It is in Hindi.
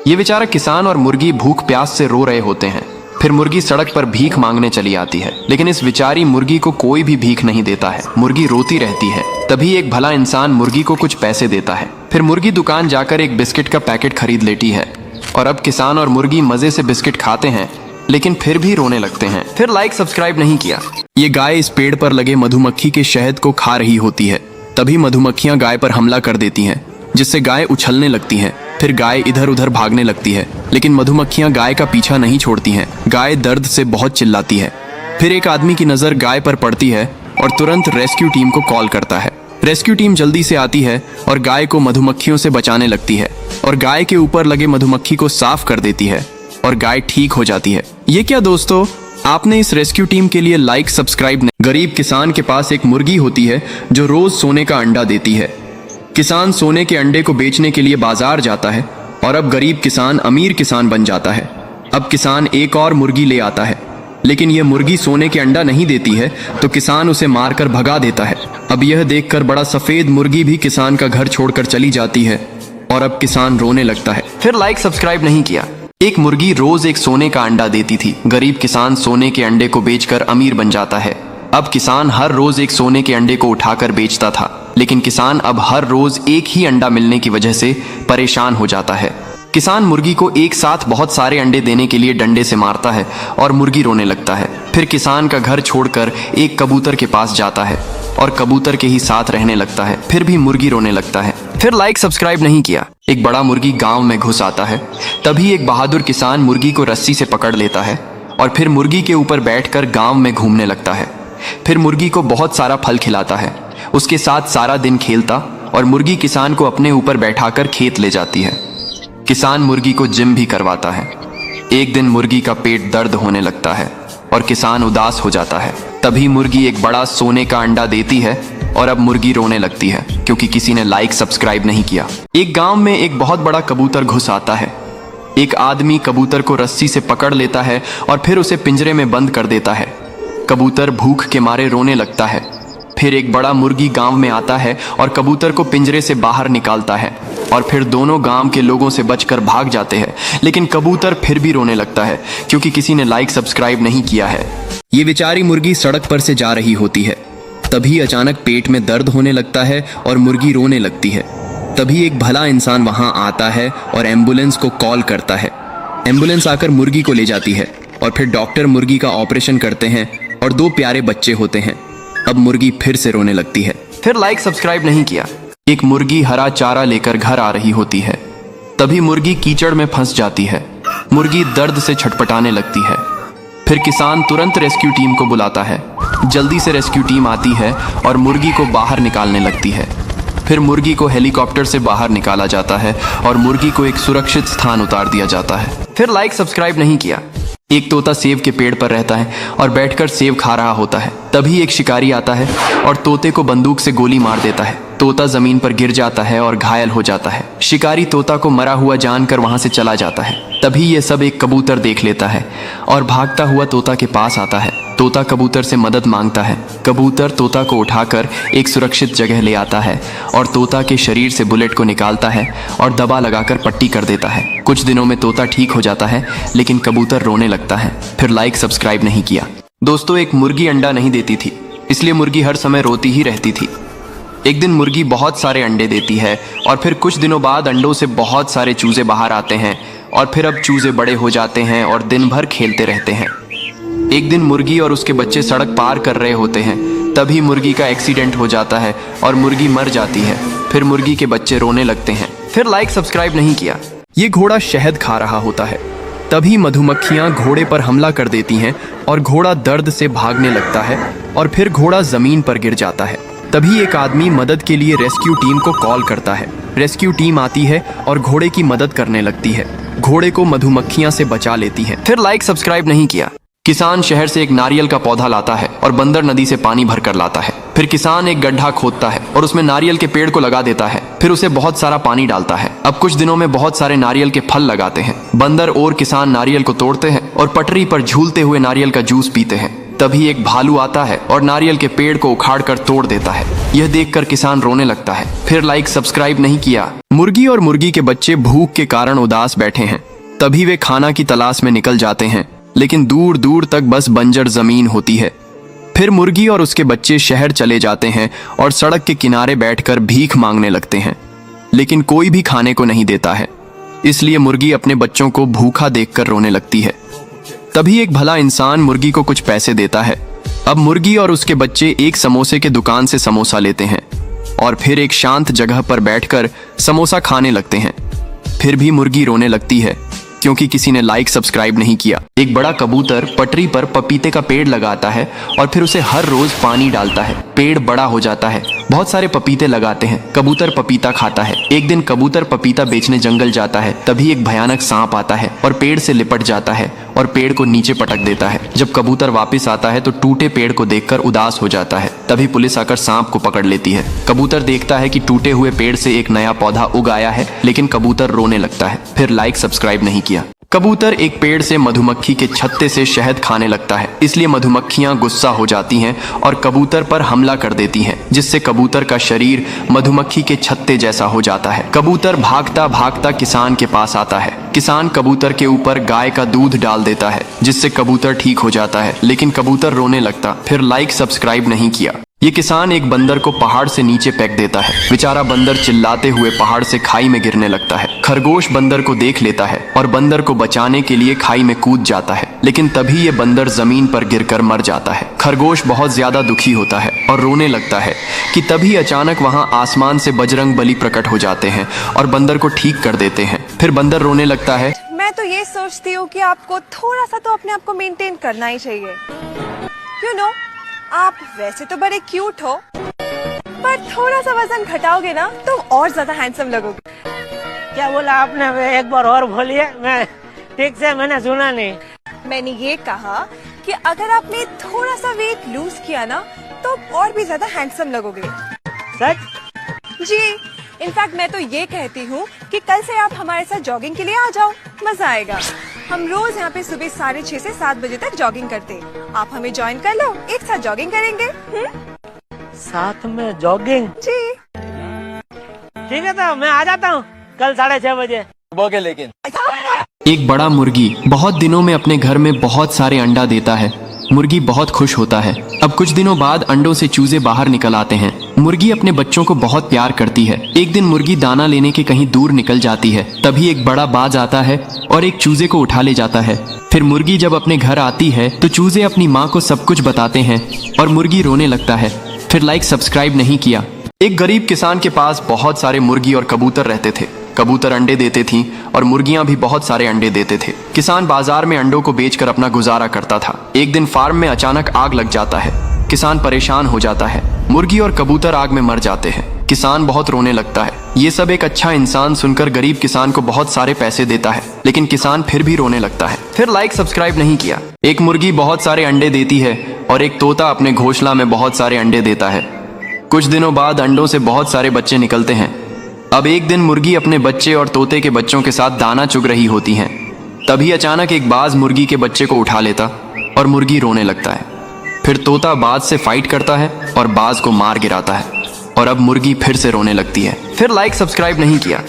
ये बेचारा किसान और मुर्गी भूख प्यास से रो रहे होते हैं। फिर मुर्गी सड़क पर भीख मांगने चली आती है, लेकिन इस बेचारी मुर्गी को कोई भी भीख नहीं देता है। मुर्गी रोती रहती है। तभी एक भला इंसान मुर्गी को कुछ पैसे देता है। फिर मुर्गी दुकान जाकर एक बिस्किट का पैकेट खरीद लेती है और अब किसान और मुर्गी मजे से बिस्किट खाते हैं, लेकिन फिर भी रोने लगते हैं। फिर लाइक सब्सक्राइब नहीं किया। ये गाय इस पेड़ पर लगे मधुमक्खी के शहद को खा रही होती है। तभी मधुमक्खियां गाय पर हमला कर देती हैं, जिससे गाय उछलने लगती है। फिर गाय इधर उधर भागने लगती है, लेकिन मधुमक्खियां गाय का पीछा नहीं छोड़ती हैं। गाय दर्द से बहुत चिल्लाती है। फिर एक आदमी की नजर गाय पर पड़ती है और तुरंत रेस्क्यू टीम को कॉल करता है। रेस्क्यू टीम जल्दी से आती है और गाय को मधुमक्खियों से बचाने लगती है और गाय के ऊपर लगे मधुमक्खी को साफ कर देती है और गाय ठीक हो जाती है। ये क्या दोस्तों, आपने इस रेस्क्यू टीम के लिए लाइक सब्सक्राइब नहीं। गरीब किसान के पास एक मुर्गी होती है जो रोज सोने का अंडा देती है। किसान सोने के अंडे को बेचने के लिए बाजार जाता है और अब गरीब किसान अमीर किसान बन जाता है। अब किसान एक और मुर्गी ले आता है, लेकिन यह मुर्गी सोने के अंडा नहीं देती है, तो किसान उसे मारकर भगा देता है। अब यह देखकर बड़ा सफेद मुर्गी भी किसान का घर छोड़कर चली जाती है और अब किसान रोने लगता है। फिर लाइक सब्सक्राइब नहीं किया। एक मुर्गी रोज एक सोने का अंडा देती थी। गरीब किसान सोने के अंडे को बेचकर अमीर बन जाता है। अब किसान हर रोज एक सोने के अंडे को उठाकर बेचता था, लेकिन किसान अब हर रोज एक ही अंडा मिलने की वजह से परेशान हो जाता है। किसान मुर्गी को एक साथ बहुत सारे अंडे देने के लिए डंडे से मारता है और मुर्गी रोने लगता है। फिर किसान का घर छोड़कर एक कबूतर के पास जाता है और कबूतर के ही साथ रहने लगता है। फिर भी मुर्गी रोने लगता है। फिर लाइक सब्सक्राइब नहीं किया। एक बड़ा मुर्गी गांव में घुस आता है। तभी एक बहादुर किसान मुर्गी को रस्सी से पकड़ लेता है और फिर मुर्गी के ऊपर बैठकर गांव में घूमने लगता है। फिर मुर्गी को बहुत सारा फल खिलाता है, उसके साथ सारा दिन खेलता और मुर्गी किसान को अपने ऊपर बैठाकर खेत ले जाती है। किसान मुर्गी को जिम भी करवाता है। एक दिन मुर्गी का पेट दर्द होने लगता है और किसान उदास हो जाता है। तभी मुर्गी एक बड़ा सोने का अंडा देती है और अब मुर्गी रोने लगती है क्योंकि किसी ने लाइक सब्सक्राइब नहीं किया। एक गांव में एक बहुत बड़ा कबूतर घुस आता है। एक आदमी कबूतर को रस्सी से पकड़ लेता है और फिर उसे पिंजरे में बंद कर देता है। कबूतर भूख के मारे रोने लगता है। फिर एक बड़ा मुर्गी गांव में आता है और कबूतर को पिंजरे से बाहर निकालता है और फिर दोनों गांव के लोगों से बचकर भाग जाते हैं, लेकिन कबूतर फिर भी रोने लगता है क्योंकि किसी ने लाइक सब्सक्राइब नहीं किया है। ये बेचारी मुर्गी सड़क पर से जा रही होती है। तभी अचानक पेट में दर्द होने लगता है और मुर्गी रोने लगती है। तभी एक भला इंसान वहां आता है और एम्बुलेंस को कॉल करता है। एम्बुलेंस आकर मुर्गी को ले जाती है और फिर डॉक्टर मुर्गी का ऑपरेशन करते हैं और 2 प्यारे बच्चे होते हैं। अब मुर्गी फिर से रोने लगती है। फिर लाइक सब्सक्राइब नहीं किया। एक मुर्गी हरा चारा लेकर घर आ रही होती है। तभी मुर्गी कीचड़ में फंस जाती है। मुर्गी दर्द से छटपटाने लगती है। फिर किसान तुरंत रेस्क्यू टीम को बुलाता है। जल्दी से रेस्क्यू टीम आती है और मुर्गी को बाहर निकालने लगती है। फिर मुर्गी को हेलीकॉप्टर से बाहर निकाला जाता है और मुर्गी को एक सुरक्षित स्थान उतार दिया जाता है। फिर लाइक सब्सक्राइब नहीं किया। एक तोता सेब के पेड़ पर रहता है और बैठकर सेब खा रहा होता है। तभी एक शिकारी आता है और तोते को बंदूक से गोली मार देता है। तोता जमीन पर गिर जाता है और घायल हो जाता है। शिकारी तोता को मरा हुआ जानकर वहां से चला जाता है। तभी ये सब एक कबूतर देख लेता है और भागता हुआ तोता के पास आता है। तोता कबूतर से मदद मांगता है। कबूतर तोता को उठाकर एक सुरक्षित जगह ले आता है और तोता के शरीर से बुलेट को निकालता है और दबा लगाकर पट्टी कर देता है। कुछ दिनों में तोता ठीक हो जाता है, लेकिन कबूतर रोने लगता है। फिर लाइक सब्सक्राइब नहीं किया। दोस्तों, एक मुर्गी अंडा नहीं देती थी, इसलिए मुर्गी हर समय रोती ही रहती थी। एक दिन मुर्गी बहुत सारे अंडे देती है और फिर कुछ दिनों बाद अंडों से बहुत सारे चूजे बाहर आते हैं और फिर अब चूजे बड़े हो जाते हैं और दिन भर खेलते रहते हैं। एक दिन मुर्गी और उसके बच्चे सड़क पार कर रहे होते हैं। तभी मुर्गी का एक्सीडेंट हो जाता है और मुर्गी मर जाती है। फिर मुर्गी के बच्चे रोने लगते हैं। फिर लाइक सब्सक्राइब नहीं किया। ये घोड़ा शहद खा रहा होता है। तभी मधुमक्खियां घोड़े पर हमला कर देती हैं और घोड़ा दर्द से भागने लगता है और फिर घोड़ा जमीन पर गिर जाता है। तभी एक आदमी मदद के लिए रेस्क्यू टीम को कॉल करता है। रेस्क्यू टीम आती है और घोड़े की मदद करने लगती है। घोड़े को मधुमक्खियां से बचा लेती है। फिर लाइक सब्सक्राइब नहीं किया। किसान शहर से एक नारियल का पौधा लाता है और बंदर नदी से पानी भरकर लाता है। फिर किसान एक गड्ढा खोदता है और उसमें नारियल के पेड़ को लगा देता है। फिर उसे बहुत सारा पानी डालता है। अब कुछ दिनों में बहुत सारे नारियल के फल लगाते हैं। बंदर और किसान नारियल को तोड़ते हैं और पटरी पर झूलते हुए नारियल का जूस पीते हैं। तभी एक भालू आता है और नारियल के पेड़ को उखाड़कर तोड़ देता है। यह देखकर किसान रोने लगता है। फिर लाइक सब्सक्राइब नहीं किया। मुर्गी और मुर्गी के बच्चे भूख के कारण उदास बैठे हैं। तभी वे खाना की तलाश में निकल जाते हैं, लेकिन दूर दूर तक बस बंजर जमीन होती है। फिर मुर्गी और उसके बच्चे शहर चले जाते हैं और सड़क के किनारे बैठकर भीख मांगने लगते हैं, लेकिन कोई भी खाने को नहीं देता है। इसलिए मुर्गी अपने बच्चों को भूखा देखकर रोने लगती है। तभी एक भला इंसान मुर्गी को कुछ पैसे देता है। अब मुर्गी और उसके बच्चे एक समोसे के दुकान से समोसा लेते हैं और फिर एक शांत जगह पर बैठकर समोसा खाने लगते हैं। फिर भी मुर्गी रोने लगती है क्योंकि किसी ने लाइक सब्सक्राइब नहीं किया। एक बड़ा कबूतर पटरी पर पपीते का पेड़ लगाता है और फिर उसे हर रोज पानी डालता है। पेड़ बड़ा हो जाता है, बहुत सारे पपीते लगाते हैं। कबूतर पपीता खाता है। एक दिन कबूतर पपीता बेचने जंगल जाता है। तभी एक भयानक सांप आता है और पेड़ से लिपट जाता है और पेड़ को नीचे पटक देता है। जब कबूतर वापस आता है तो टूटे पेड़ को देखकर उदास हो जाता है। तभी पुलिस आकर सांप को पकड़ लेती है। कबूतर देखता है कि टूटे हुए पेड़ से एक नया पौधा उग आया है, लेकिन कबूतर रोने लगता है। फिर लाइक सब्सक्राइब नहीं किया। कबूतर एक पेड़ से मधुमक्खी के छत्ते से शहद खाने लगता है। इसलिए मधुमक्खियां गुस्सा हो जाती हैं और कबूतर पर हमला कर देती हैं, जिससे कबूतर का शरीर मधुमक्खी के छत्ते जैसा हो जाता है। कबूतर भागता भागता किसान के पास आता है। किसान कबूतर के ऊपर गाय का दूध डाल देता है, जिससे कबूतर ठीक हो जाता है, लेकिन कबूतर रोने लगता। फिर लाइक सब्सक्राइब नहीं किया। ये किसान एक बंदर को पहाड़ से नीचे फेंक देता है। बेचारा बंदर चिल्लाते हुए पहाड़ से खाई में गिरने लगता है। खरगोश बंदर को देख लेता है और बंदर को बचाने के लिए खाई में कूद जाता है, लेकिन तभी ये बंदर जमीन पर गिरकर मर जाता है। खरगोश बहुत ज्यादा दुखी होता है और रोने लगता है कि तभी अचानक वहां आसमान से बजरंग बली प्रकट हो जाते हैं और बंदर को ठीक कर देते हैं। फिर बंदर रोने लगता है, मैं तो ये सोचती हूँ कि आपको थोड़ा सा तो अपने आप को मेंटेन करना ही चाहिए। You know, आप वैसे तो बड़े क्यूट हो, पर थोड़ा सा वजन घटाओगे ना तो और ज्यादा हैंडसम लगोगे। क्या बोला आपने? एक बार और बोलिए, मैं ठीक से मैंने सुना नहीं। मैंने ये कहा कि अगर आपने थोड़ा सा वेट लूज किया ना तो और भी ज्यादा हैंडसम लगोगे। सच? जी, इनफैक्ट मैं तो ये कहती हूँ कि कल से आप हमारे साथ जॉगिंग के लिए आ जाओ, मजा आएगा। हम रोज यहाँ पे सुबह 6:30 से 7 बजे तक जॉगिंग करते हैं। आप हमें ज्वाइन कर लो, एक साथ जॉगिंग करेंगे। साथ में जॉगिंग? जी ठीक है, तो मैं आ जाता हूँ कल 6:30 बजे। बोगे लेकिन एक बड़ा मुर्गी बहुत दिनों में अपने घर में बहुत सारे अंडा देता है। मुर्गी बहुत खुश होता है। अब कुछ दिनों बाद अंडों से चूजे बाहर निकल आते हैं। मुर्गी अपने बच्चों को बहुत प्यार करती है। एक दिन मुर्गी दाना लेने के कहीं दूर निकल जाती है। तभी एक बड़ा बाज आता है और एक चूजे को उठा ले जाता है। फिर मुर्गी जब अपने घर आती है तो चूजे अपनी माँ को सब कुछ बताते हैं और मुर्गी रोने लगता है। फिर लाइक सब्सक्राइब नहीं किया। एक गरीब किसान के पास बहुत सारे मुर्गी और कबूतर रहते थे। कबूतर अंडे देते थीं और मुर्गियां भी बहुत सारे अंडे देते थे। किसान बाजार में अंडों को बेचकर अपना गुजारा करता था। एक दिन फार्म में अचानक आग लग जाता है। किसान परेशान हो जाता है। मुर्गी और कबूतर आग में मर जाते हैं। किसान बहुत रोने लगता है। ये सब एक अच्छा इंसान सुनकर गरीब किसान को बहुत सारे पैसे देता है, लेकिन किसान फिर भी रोने लगता है। फिर लाइक सब्सक्राइब नहीं किया। एक मुर्गी बहुत सारे अंडे देती है और एक तोता अपने घोंसला में बहुत सारे अंडे देता है। कुछ दिनों बाद अंडों से बहुत सारे बच्चे निकलते हैं। अब एक दिन मुर्गी अपने बच्चे और तोते के बच्चों के साथ दाना चुग रही होती हैं। तभी अचानक एक बाज मुर्गी के बच्चे को उठा लेता और मुर्गी रोने लगता है। फिर तोता बाज से फाइट करता है और बाज को मार गिराता है और अब मुर्गी फिर से रोने लगती है। फिर लाइक सब्सक्राइब नहीं किया।